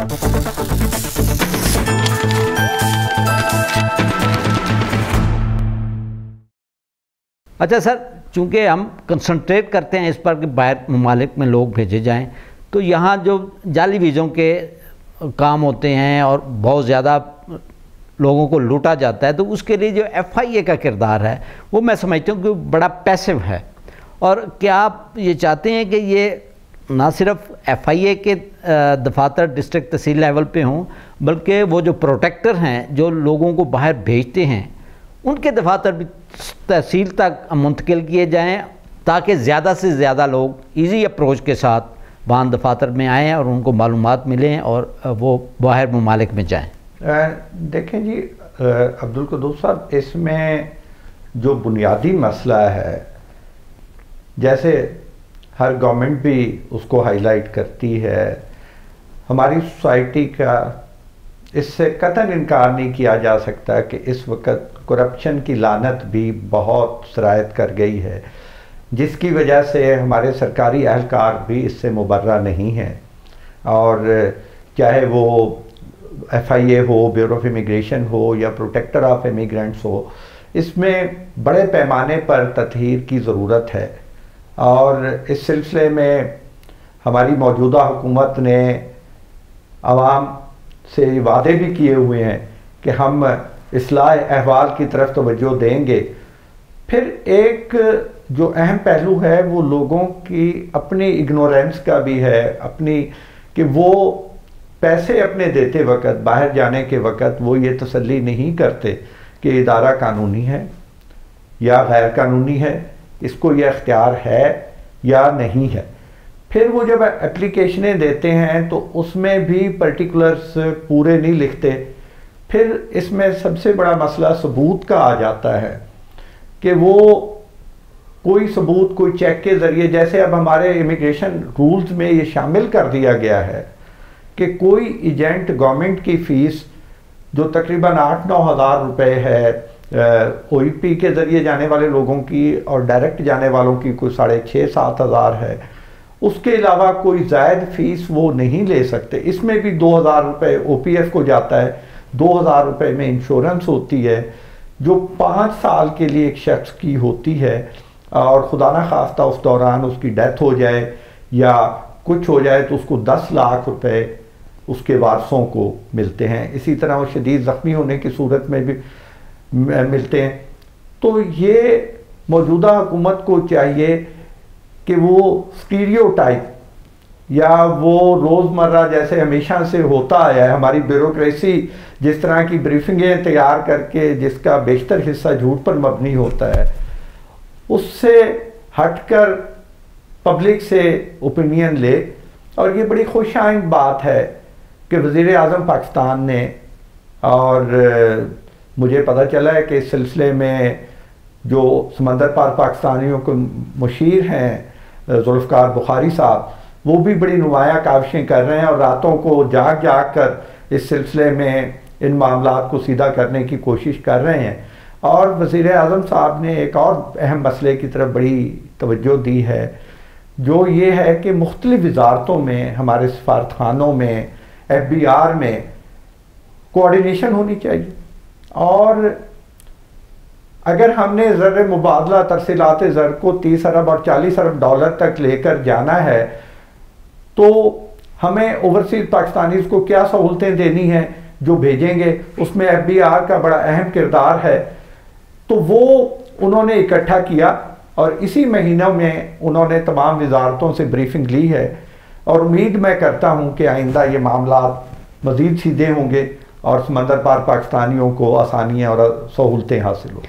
अच्छा सर, चूँकि हम कंसंट्रेट करते हैं इस पर कि बाहर ममालिक में लोग भेजे जाएं, तो यहाँ जो जाली वीज़ों के काम होते हैं और बहुत ज़्यादा लोगों को लूटा जाता है, तो उसके लिए जो FIA का किरदार है वो मैं समझता हूँ कि बड़ा पैसिव है। और क्या आप ये चाहते हैं कि ये ना सिर्फ FIA के दफातर डिस्ट्रिक्ट तहसील लेवल पे हों, बल्कि वो जो प्रोटेक्टर हैं जो लोगों को बाहर भेजते हैं उनके दफातर भी तहसील तक मुंतकिल किए जाएँ, ताकि ज़्यादा से ज़्यादा लोग ईजी अप्रोच के साथ वहाँ दफातर में आएँ और उनको मालूमात मिलें और वो बाहर ममालिक में जाएँ। देखें जी अब्दुल कुद्दूस साहब, इसमें जो बुनियादी मसला है, जैसे हर गवर्नमेंट भी उसको हाईलाइट करती है, हमारी सोसाइटी का इससे कतई इनकार नहीं किया जा सकता कि इस वक्त करप्शन की लानत भी बहुत सरायत कर गई है, जिसकी वजह से हमारे सरकारी अहलकार भी इससे मुबर्रा नहीं हैं। और चाहे वो FIA हो, ब्यूरो ऑफ इमिग्रेशन हो या प्रोटेक्टर ऑफ इमिग्रेंट्स हो, इसमें बड़े पैमाने पर तत्हीर की ज़रूरत है। और इस सिलसिले में हमारी मौजूदा हुकूमत ने आवाम से वादे भी किए हुए हैं कि हम इस्लाह अहवाल की तरफ तवज्जो देंगे। फिर एक जो अहम पहलू है वो लोगों की अपनी इग्नोरेंस का भी है, अपनी कि वो पैसे अपने देते वक्त, बाहर जाने के वक्त वो ये तसल्ली नहीं करते कि इदारा कानूनी है या गैर कानूनी है, इसको ये अख्तियार है या नहीं है। फिर वो जब एप्लीकेशनें देते हैं तो उसमें भी पर्टिकुलर्स पूरे नहीं लिखते। फिर इसमें सबसे बड़ा मसला सबूत का आ जाता है कि वो कोई सबूत, कोई चेक के ज़रिए, जैसे अब हमारे इमिग्रेशन रूल्स में ये शामिल कर दिया गया है कि कोई एजेंट गवर्नमेंट की फ़ीस जो तकरीबन 8-9 हज़ार रुपये है OEP के ज़रिए जाने वाले लोगों की और डायरेक्ट जाने वालों की कोई 6,500-7 हज़ार है, उसके अलावा कोई ज़ायद फ़ीस वो नहीं ले सकते। इसमें भी 2,000 रुपये OPF को जाता है, 2,000 रुपये में इंश्योरेंस होती है जो 5 साल के लिए एक शख्स की होती है, और खुदा ना खास्ता उस दौरान उसकी डेथ हो जाए या कुछ हो जाए तो उसको 10 लाख रुपए उसके वारसों को मिलते हैं। इसी तरह वो शदीद ज़ख्मी होने की सूरत में भी मिलते हैं। तो ये मौजूदा हुकूमत को चाहिए कि वो स्टीरियोटाइप या वो रोज़मर्रा जैसे हमेशा से होता आया है, हमारी ब्यूरोक्रेसी जिस तरह की ब्रीफिंगें तैयार करके जिसका बेशतर हिस्सा झूठ पर मबनी होता है, उससे हटकर पब्लिक से ओपिनियन ले। और ये बड़ी खुशाइंद बात है कि वज़ीर आज़म पाकिस्तान ने, और मुझे पता चला है कि इस सिलसिले में जो समंदर पार पाकिस्तानियों के मुशीर हैं जुल्फ़कार बुखारी साहब, वो भी बड़ी नुमाया काविशें कर रहे हैं और रातों को जाग जाग कर इस सिलसिले में इन मामलात को सीधा करने की कोशिश कर रहे हैं। और वज़ीर आज़म साहब ने एक और अहम मसले की तरफ बड़ी तवज्जो दी है, जो ये है कि मुख्तलिफ़ वज़ारतों में, हमारे सफारतखानों में, FBR में कोऑर्डिनेशन होनी चाहिए। और अगर हमने ज़र मुबादला तरसीलात ज़र को 30 अरब और 40 अरब डॉलर तक लेकर जाना है, तो हमें ओवरसीज़ पाकिस्तानीज़ को क्या सहूलतें देनी हैं जो भेजेंगे, उसमें FBR का बड़ा अहम किरदार है। तो वो उन्होंने इकट्ठा किया और इसी महीनों में उन्होंने तमाम वजारतों से ब्रीफिंग ली है, और उम्मीद मैं करता हूँ कि आइंदा ये मामला मज़ीद सीधे होंगे और समंदर पार पाकिस्तानियों को आसानियाँ और सहूलतें हासिल हों।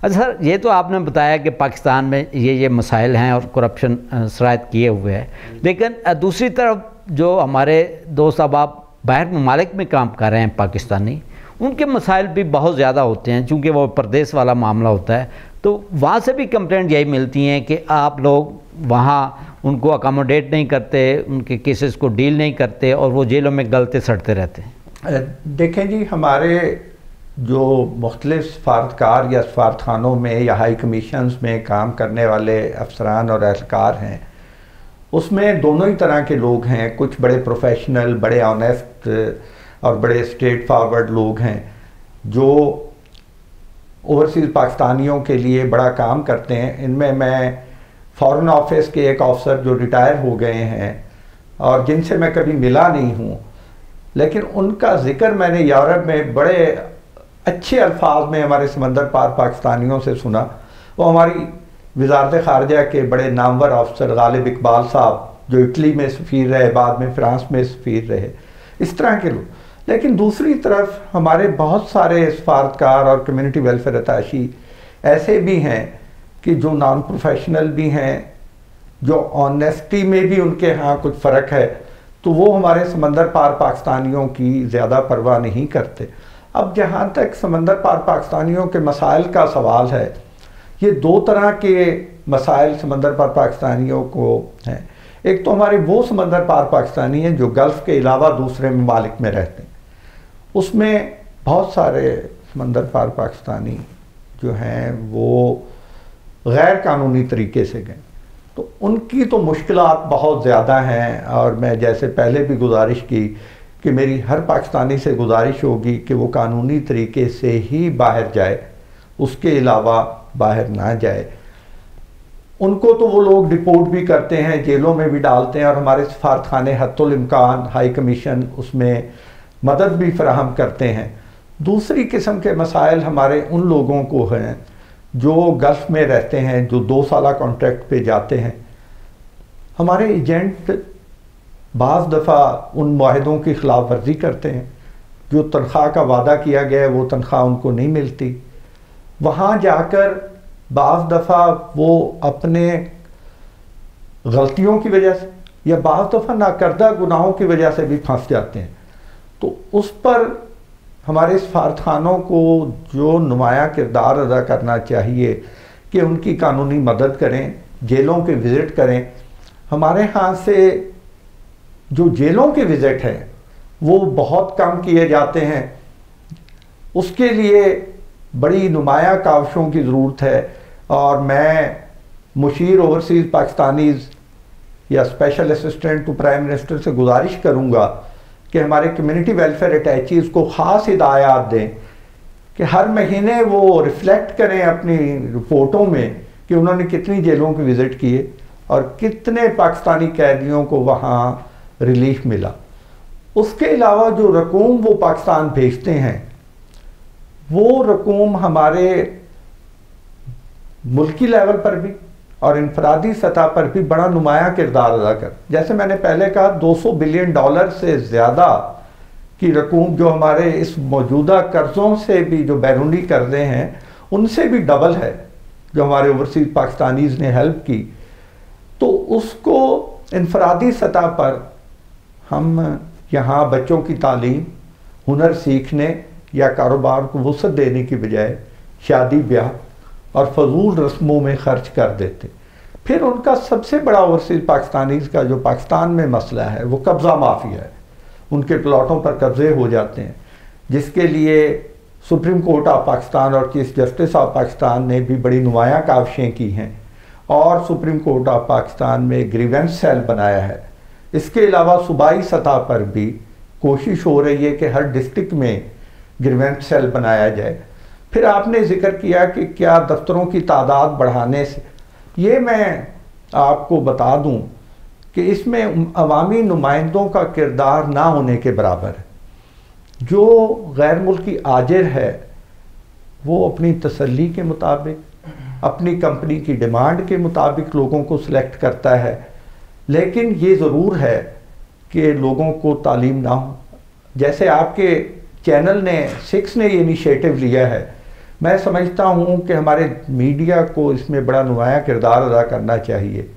अच्छा सर, ये तो आपने बताया कि पाकिस्तान में ये मसाइल हैं और करप्शन सरायत किए हुए हैं, लेकिन दूसरी तरफ जो हमारे दोस्त अहबाब बाहर ममालिक में काम कर रहे हैं पाकिस्तानी, उनके मसाइल भी बहुत ज़्यादा होते हैं, चूँकि वो परदेश वाला मामला होता है। तो वहाँ से भी कंप्लेंट यही मिलती हैं कि आप लोग वहाँ उनको अकोमोडेट नहीं करते, उनके केसेस को डील नहीं करते और वो जेलों में गलते सड़ते रहते हैं। देखें जी, हमारे जो मुख्तलिफ सफारतकार या सफारतखानों में या हाई कमीशंस में काम करने वाले अफसरान और एहलकार हैं, उसमें दोनों ही तरह के लोग हैं, कुछ बड़े प्रोफेशनल, बड़े ऑनेस्ट और बड़े स्ट्रेट फॉरवर्ड लोग हैं जो ओवरसीज़ पाकिस्तानियों के लिए बड़ा काम करते हैं। इनमें मैं फॉरेन ऑफिस के एक ऑफिसर जो रिटायर हो गए हैं और जिनसे मैं कभी मिला नहीं हूँ, लेकिन उनका जिक्र मैंने यूरोप में बड़े अच्छे अल्फाज में हमारे समंदर पार पाकिस्तानियों से सुना। वो हमारी वजारत ख़ारजा के बड़े नामवर अफसर गालिब इकबाल साहब जो इटली में सफ़ीर रहे, बाद में फ़्रांस में सफ़ीर रहे, इस तरह के लोग। लेकिन दूसरी तरफ हमारे बहुत सारे सफारतकार और कम्युनिटी वेलफेयर अताशी ऐसे भी हैं कि जो नॉन प्रोफेशनल भी हैं, जो ऑनेस्टी में भी उनके यहाँ कुछ फ़र्क है, तो वो हमारे समंदर पार पाकिस्तानियों की ज़्यादा परवाह नहीं करते। अब जहाँ तक समंदर पार पाकिस्तानियों के मसाइल का सवाल है, ये दो तरह के मसाइल समंदर पार पाकिस्तानियों को हैं। एक तो हमारे वो समंदर पार पाकिस्तानी हैं जो गल्फ़ के अलावा दूसरे ममालिक में रहते हैं, उसमें बहुत सारे समंदर पार पाकिस्तानी जो हैं वो गैर कानूनी तरीके से गए, तो उनकी तो मुश्किलात बहुत ज़्यादा हैं। और मैं जैसे पहले भी गुजारिश की कि मेरी हर पाकिस्तानी से गुजारिश होगी कि वो कानूनी तरीके से ही बाहर जाए, उसके अलावा बाहर ना जाए। उनको तो वो लोग डिपोर्ट भी करते हैं, जेलों में भी डालते हैं, और हमारे सफारतखाने हत्तुल इम्कान, हाई कमीशन उसमें मदद भी फराहम करते हैं। दूसरी किस्म के मसाइल हमारे उन लोगों को हैं जो गल्फ़ में रहते हैं, जो 2 साल कॉन्ट्रैक्ट पे जाते हैं। हमारे एजेंट बाज़ दफ़ा उन माहिदों की खिलाफ वर्जी करते हैं, जो तनख्वाह का वादा किया गया है वो तनख्वाह उनको नहीं मिलती। वहाँ जाकर बाज़ दफ़ा वो अपने गलतियों की वजह से या बाज़ दफ़ा नाकर्दा गुनाहों की वजह से भी फंस जाते हैं। तो उस पर हमारे सफारतखानों को जो नुमाया किरदार अदा करना चाहिए कि उनकी कानूनी मदद करें, जेलों के विज़िट करें। हमारे यहाँ से जो जेलों के विज़िट हैं वो बहुत कम किए जाते हैं, उसके लिए बड़ी नुमाया काविशों की ज़रूरत है। और मैं मुशीर ओवरसीज़ पाकिस्तानीज़ या special assistant to prime minister से गुजारिश करूँगा कि हमारे कम्युनिटी वेलफेयर अटैचीज़ को ख़ास हिदायत दें कि हर महीने वो रिफ्लेक्ट करें अपनी रिपोर्टों में कि उन्होंने कितनी जेलों के विज़िट किए और कितने पाकिस्तानी कैदियों को वहाँ रिलीफ मिला। उसके अलावा जो रकूम वो पाकिस्तान भेजते हैं, वो रकूम हमारे मुल्की लेवल पर भी और इनफरादी सतह पर भी बड़ा नुमाया किरदार अदा कर। जैसे मैंने पहले कहा, 200 बिलियन डॉलर से ज़्यादा की रकूम जो हमारे इस मौजूदा कर्ज़ों से भी, जो बैरूनी कर्ज़े हैं, उनसे भी डबल है जो हमारे ओवरसीज़ पाकिस्तानीज़ ने हेल्प की। तो उसको इनफरादी सतह पर हम यहाँ बच्चों की तालीम, हुनर सीखने या कारोबार को वसअत देने की बजाय शादी ब्याह और फजूल रस्मों में खर्च कर देते। फिर उनका सबसे बड़ा ओवरसीज़ पाकिस्तानीज़ का जो पाकिस्तान में मसला है वो कब्ज़ा माफिया है। उनके प्लाटों पर कब्ज़े हो जाते हैं, जिसके लिए सुप्रीम कोर्ट ऑफ पाकिस्तान और चीफ जस्टिस ऑफ पाकिस्तान ने भी बड़ी नुमाया काविशें की हैं और सुप्रीम कोर्ट ऑफ पाकिस्तान में ग्रीवेंस सेल बनाया है। इसके अलावा सूबाई सतह पर भी कोशिश हो रही है कि हर डिस्ट्रिक्ट में ग्रीवेंस सेल बनाया जाए। फिर आपने जिक्र किया कि क्या दफ्तरों की तादाद बढ़ाने से, ये मैं आपको बता दूं कि इसमें अवामी नुमाइंदों का किरदार ना होने के बराबर है। जो गैर मुल्की आजिर है वो अपनी तसल्ली के मुताबिक, अपनी कंपनी की डिमांड के मुताबिक लोगों को सिलेक्ट करता है, लेकिन ये ज़रूर है कि लोगों को तालीम ना हो। जैसे आपके चैनल ने 6 ने ये इनिशिएटिव लिया है, मैं समझता हूँ कि हमारे मीडिया को इसमें बड़ा नुमाया किरदार अदा करना चाहिए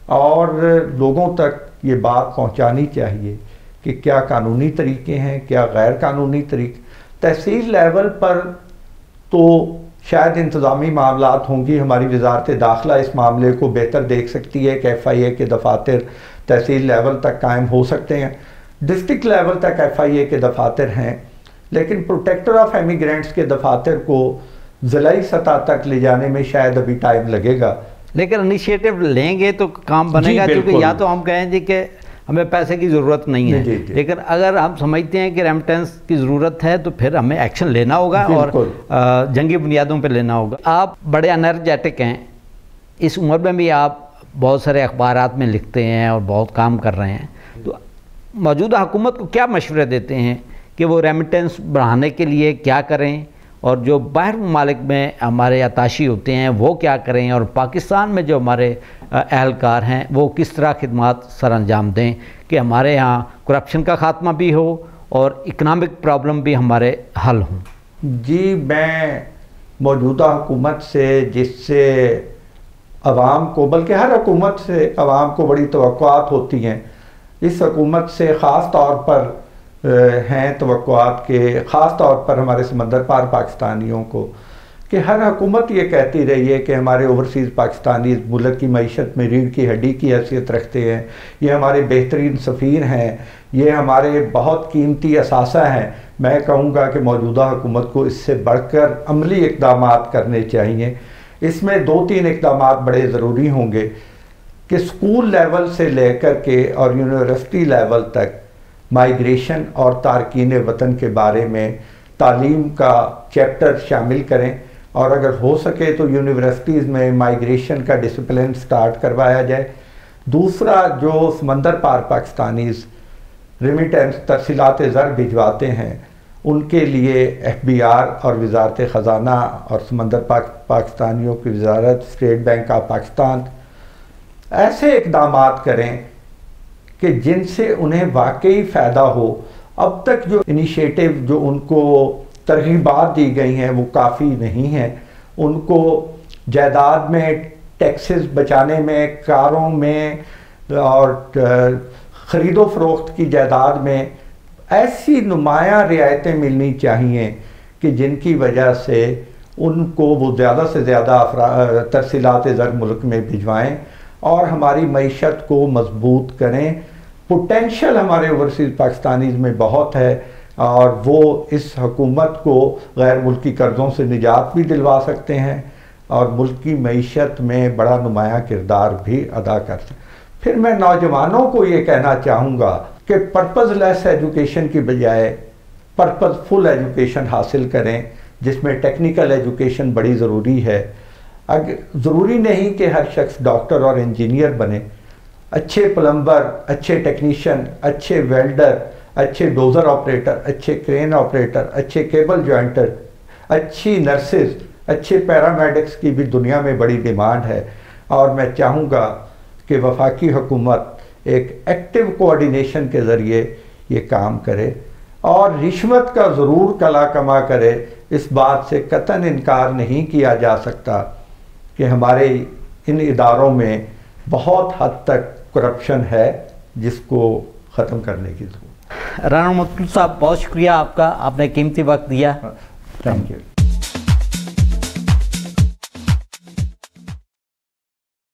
और लोगों तक ये बात पहुँचानी चाहिए कि क्या कानूनी तरीके हैं, क्या गैर कानूनी तरीके। तहसील लेवल पर तो शायद इंतज़ामी मामलात होंगी, हमारी वजारत दाखिला इस मामले को बेहतर देख सकती है कि FIA के दफातर तहसील लेवल तक कायम हो सकते हैं, डिस्ट्रिक्ट लेवल तक FIA के दफातर हैं, लेकिन प्रोटेक्टर ऑफ एमिग्रेंट्स के दफातर को ज़िलाई सतह तक ले जाने में शायद अभी टाइम लगेगा, लेकिन इनिशिएटिव लेंगे तो काम बनेगा, क्योंकि या तो हम कहें जी कि हमें पैसे की ज़रूरत नहीं है, लेकिन अगर हम समझते हैं कि रेमिटेंस की ज़रूरत है तो फिर हमें एक्शन लेना होगा और जंगी बुनियादों पर लेना होगा। आप बड़े एनर्जेटिक हैं, इस उम्र में भी आप बहुत सारे अखबारात में लिखते हैं और बहुत काम कर रहे हैं, तो मौजूदा हुकूमत को क्या मशवरे देते हैं कि वो रेमिटेंस बढ़ाने के लिए क्या करें, और जो बाहर ममालिक में हमारे अताशी होते हैं वो क्या करें, और पाकिस्तान में जो हमारे अहलकार हैं वो किस तरह खिदमत सर अंजाम दें कि हमारे यहाँ करप्शन का ख़ात्मा भी हो और इकनॉमिक प्रॉब्लम भी हमारे हल हों? जी, मैं मौजूदा हुकूमत से, जिससे अवाम को, बल्कि हर हुकूमत से अवाम को बड़ी तवक्कुआत होती हैं, इस हुकूमत से ख़ास तौर पर हैं तवक्कुआत के, ख़ास तौर पर हमारे समंदर पार पाकिस्तानियों को, कि हर हुकूमत ये कहती रही है कि हमारे ओवरसीज़ पाकिस्तानी इस मुल्क की मईशत में रीढ़ की हड्डी की हैसियत रखते हैं, ये हमारे बेहतरीन सफ़ीर हैं, ये हमारे बहुत कीमती असासा हैं। मैं कहूँगा कि मौजूदा हुकूमत को इससे बढ़कर अमली इक़दाम करने चाहिए। इसमें 2-3 इक़दाम बड़े ज़रूरी होंगे कि स्कूल लेवल से लेकर के और यूनिवर्सिटी लेवल तक माइग्रेशन और तारकीन वतन के बारे में तालीम का चैप्टर शामिल करें, और अगर हो सके तो यूनिवर्सिटीज़ में माइग्रेशन का डिसिप्लिन स्टार्ट करवाया जाए। दूसरा, जो समंदर पार पाकिस्तानीज़ रेमिटेंस तरसीलात ज़र भिजवाते हैं, उनके लिए FBR और वज़ारत ख़ज़ाना और समंदर पाकिस्तानियों की वज़ारत, स्टेट बैंक ऑफ पाकिस्तान ऐसे इक़दाम करें कि जिनसे उन्हें वाकई फ़ायदा हो। अब तक जो इनिशिएटिव जो उनको तरगीबात दी गई हैं वो काफ़ी नहीं हैं। उनको जायदाद में टैक्सेस बचाने में, कारों में और ख़रीदो फ़रोख्त की जायदाद में ऐसी नुमायाँ रियायतें मिलनी चाहिए कि जिनकी वजह से उनको वो ज़्यादा से ज़्यादा तरसीलात ज़र मुल्क में भिजवाएँ और हमारी मईशत को मजबूत करें। पोटेंशल हमारे ओवरसीज़ पाकिस्तानीज़ में बहुत है और वो इस हुकूमत को गैर मुल्की कर्ज़ों से निजात भी दिलवा सकते हैं और मुल्क की मईशत में बड़ा नुमायाँ किरदार भी अदा कर सकते। फिर मैं नौजवानों को ये कहना चाहूँगा कि पर्पज़लेस एजुकेशन की बजाय पर्पज़फुल एजुकेशन हासिल करें, जिसमें टेक्निकल एजुकेशन बड़ी ज़रूरी है। ज़रूरी नहीं कि हर शख्स डॉक्टर और इंजीनियर बने, अच्छे प्लम्बर, अच्छे टेक्नीशियन, अच्छे वेल्डर, अच्छे डोज़र ऑपरेटर, अच्छे क्रेन ऑपरेटर, अच्छे केबल जॉइंटर, अच्छी नर्सेज, अच्छे पैरामेडिक्स की भी दुनिया में बड़ी डिमांड है। और मैं चाहूँगा कि वफाकी हुकूमत एक एक्टिव कोऑर्डिनेशन के ज़रिए ये काम करे और रिश्वत का ज़रूर कला कमा करे। इस बात से कतई इनकार नहीं किया जा सकता कि हमारे इन इदारों में बहुत हद तक करप्शन है, जिसको ख़त्म करने की ज़रूरत है। राना मुत्तल साहब, बहुत शुक्रिया आपका, आपने कीमती वक्त दिया। Thank you.